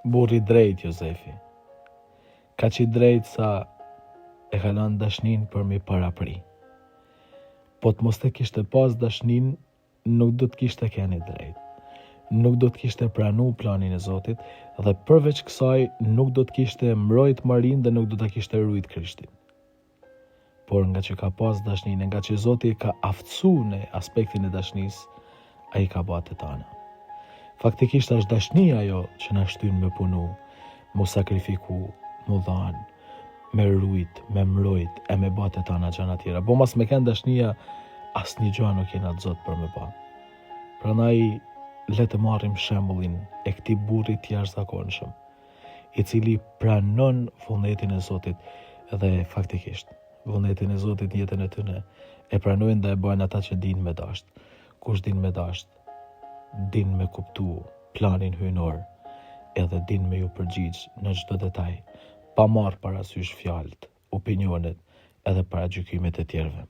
burri drejt Jozefi. Ka që drejt sa e kalon dashnin për mi parapri. Po të mos të kishte pas dashnin, nuk do të kishte keni drejt. Nuk do të kishte pranu planin e Zotit dhe përveç kësaj nuk do të kishte mbrojt Marin dhe nuk do të kishte rujt Krishtin. Por nga që ka pas dashnin, nga që Zoti ka aftësu në aspektin e dashnis, a i ka bate tana. Faktikisht është dashnia ajo që na shtyn me punu, mu sakrifiku, mu dhanë, me rujt, me mbrojt, e me bate tana gjana tjera. Po mas me kënë dashnia, as një gja nuk jena të Zot për me ba. Prandaj, le të marrim shembullin e këtij burri të jashtëzakonshëm, i cili pranon vullnetin e Zotit dhe faktikisht vullnetin e Zotit në jetën e tyre e pranojnë dhe e bajnë ata që din me dasht. Kush din me dasht, din me kuptu planin hyjnor edhe din me ju përgjigj në çdo detaj, pa marrë parasysh fjalët, opinionet edhe paragjykimet e tjerëve.